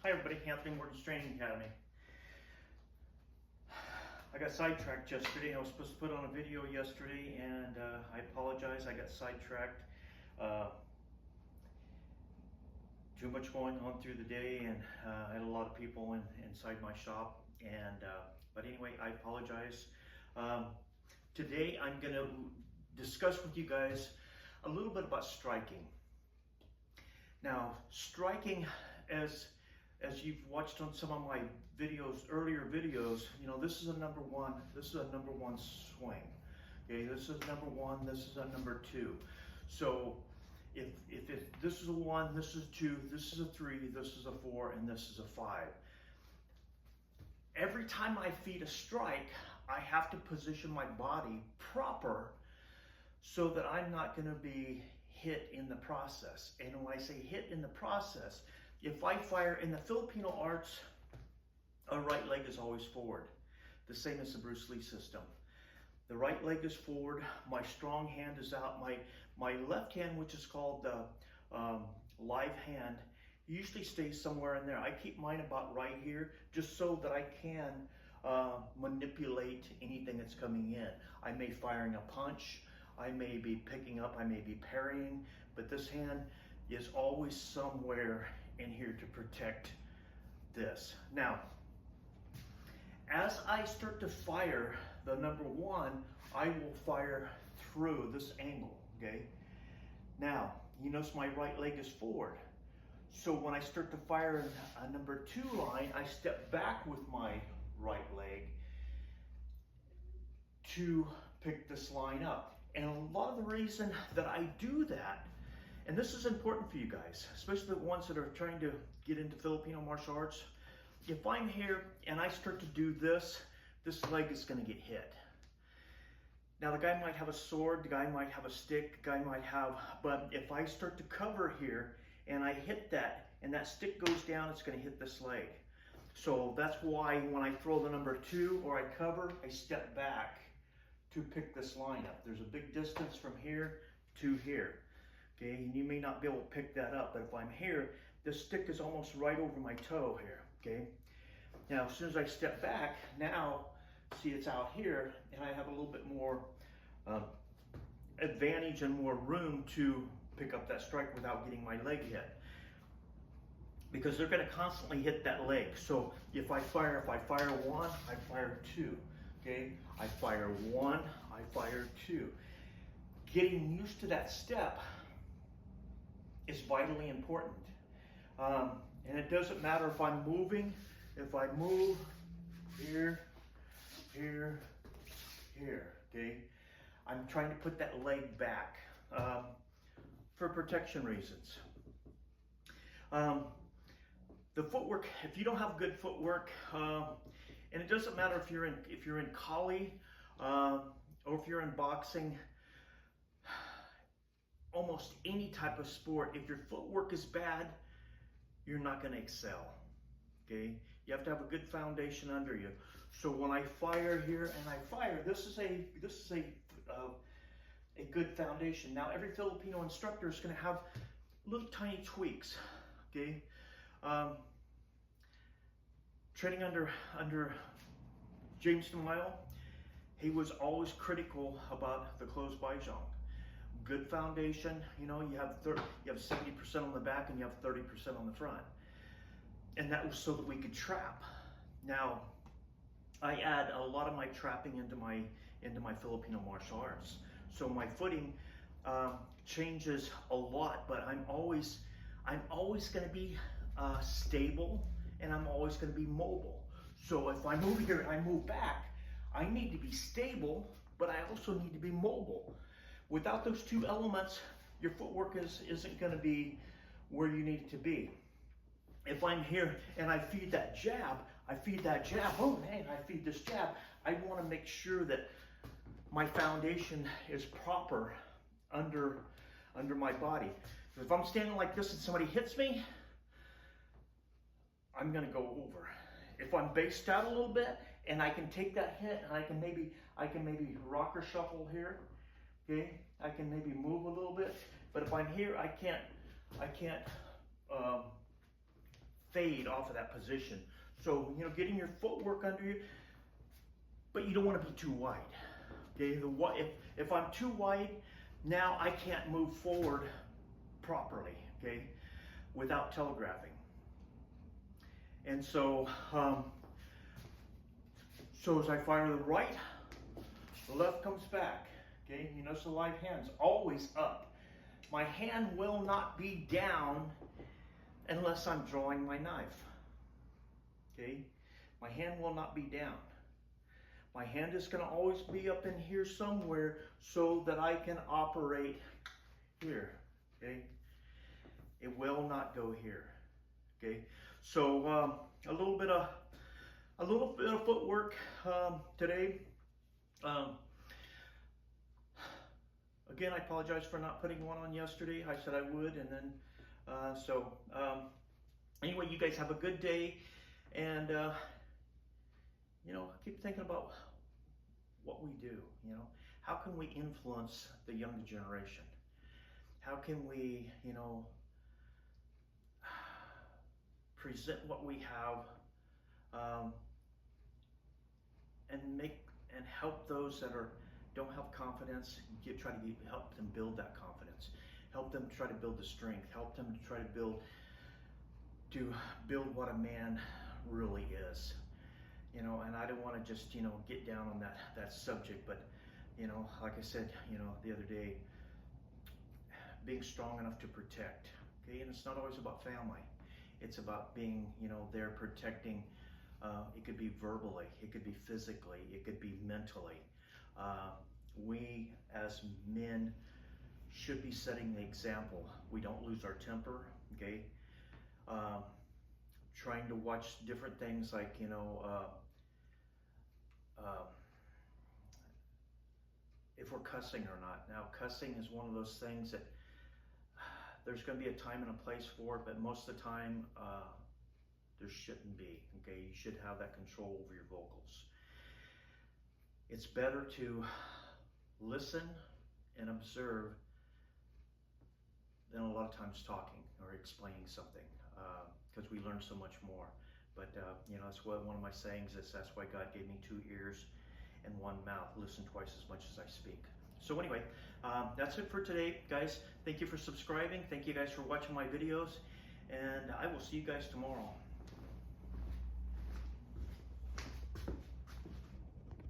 Hi everybody, Anthony Morton's Training Academy. I got sidetracked yesterday. I was supposed to put on a video yesterday and I apologize, I got sidetracked. Too much going on through the day, and I had a lot of people inside my shop, and but anyway, I apologize. Today I'm going to discuss with you guys a little bit about striking. Now, striking, as you've watched on some of my videos, earlier videos, you know, this is a number one swing. Okay, this is number one, this is a number two. So if this is a one, this is a two, this is a three, this is a four, and this is a five. Every time I feed a strike, I have to position my body proper so that I'm not going to be hit in the process. And when I say hit in the process, if I fire in the Filipino arts, a right leg is always forward, the same as the Bruce Lee system. The right leg is forward, my strong hand is out, my left hand, which is called the live hand, usually stays somewhere in there. I keep mine about right here, just so that I can manipulate anything that's coming in. I may be firing a punch, I may be picking up, I may be parrying, but this hand is always somewhere in here to protect this. Now, as I start to fire the number one, I will fire through this angle, okay? Now, you notice my right leg is forward. So when I start to fire a number two line, I step back with my right leg to pick this line up. And a lot of the reason that I do that, and this is important for you guys, especially the ones that are trying to get into Filipino martial arts. If I'm here and I start to do this, this leg is going to get hit. Now the guy might have a sword, the guy might have a stick, the guy might have, but if I start to cover here and I hit that and that stick goes down, it's going to hit this leg. So that's why when I throw the number two or I cover, I step back to pick this line up. There's a big distance from here to here. Okay, and you may not be able to pick that up, but if I'm here, this stick is almost right over my toe here, okay? Now, as soon as I step back, now, see it's out here, and I have a little bit more advantage and more room to pick up that strike without getting my leg hit. Because they're gonna constantly hit that leg. So if I fire one, I fire two, okay? I fire one, I fire two. Getting used to that step is vitally important. And it doesn't matter if I'm moving, if I move here, here, here, okay? I'm trying to put that leg back for protection reasons. The footwork, if you don't have good footwork, and it doesn't matter if you're in Kali or if you're in boxing, almost any type of sport, if your footwork is bad, you're not going to excel. Okay, you have to have a good foundation under you. So when I fire here and I fire, this is a good foundation. Now every Filipino instructor is going to have little tiny tweaks. Okay, training under James DeMille, he was always critical about the closed baizhong. Good foundation, you know, you have 70% on the back and you have 30% on the front. And that was so that we could trap. Now, I add a lot of my trapping into my Filipino martial arts. So my footing changes a lot, but I'm always going to be stable, and I'm always going to be mobile. So if I move here and I move back, I need to be stable, but I also need to be mobile. Without those two elements, your footwork isn't going to be where you need it to be. If I'm here and I feed that jab, oh man, I feed this jab, I want to make sure that my foundation is proper under my body. If I'm standing like this and somebody hits me, I'm going to go over. If I'm based out a little bit and I can take that hit and I can maybe rocker shuffle here, okay, I can maybe move a little bit, but if I'm here, I can't fade off of that position. So, you know, getting your footwork under you, but you don't want to be too wide. Okay, if I'm too wide, now I can't move forward properly, okay, without telegraphing. And so, so as I fire the right, the left comes back. Okay, you notice the live hand's always up. My hand will not be down unless I'm drawing my knife. Okay, my hand will not be down. My hand is going to always be up in here somewhere so that I can operate here. Okay, it will not go here. Okay, so a little bit of footwork today. Again, I apologize for not putting one on yesterday. I said I would, and then anyway, you guys have a good day, and you know, keep thinking about what we do. You know, how can we influence the younger generation? How can we, you know, present what we have, and help those that don't have confidence. Help them build that confidence. Help them try to build the strength. Help them to try to build what a man really is. You know, and I don't want to just, you know, get down on that subject, but, you know, like I said, you know, the other day, being strong enough to protect. Okay, and it's not always about family. It's about being, you know, there protecting. It could be verbally, it could be physically, it could be mentally. We as men should be setting the example. We don't lose our temper, okay? Trying to watch different things like, you know, if we're cussing or not. Now, cussing is one of those things that there's going to be a time and a place for it, but most of the time, there shouldn't be, okay? You should have that control over your vocals. It's better to listen and observe than a lot of times talking or explaining something, because we learn so much more. But, you know, that's what one of my sayings is. That's why God gave me 2 ears and 1 mouth. Listen twice as much as I speak. So anyway, that's it for today, guys. Thank you for subscribing. Thank you guys for watching my videos. And I will see you guys tomorrow.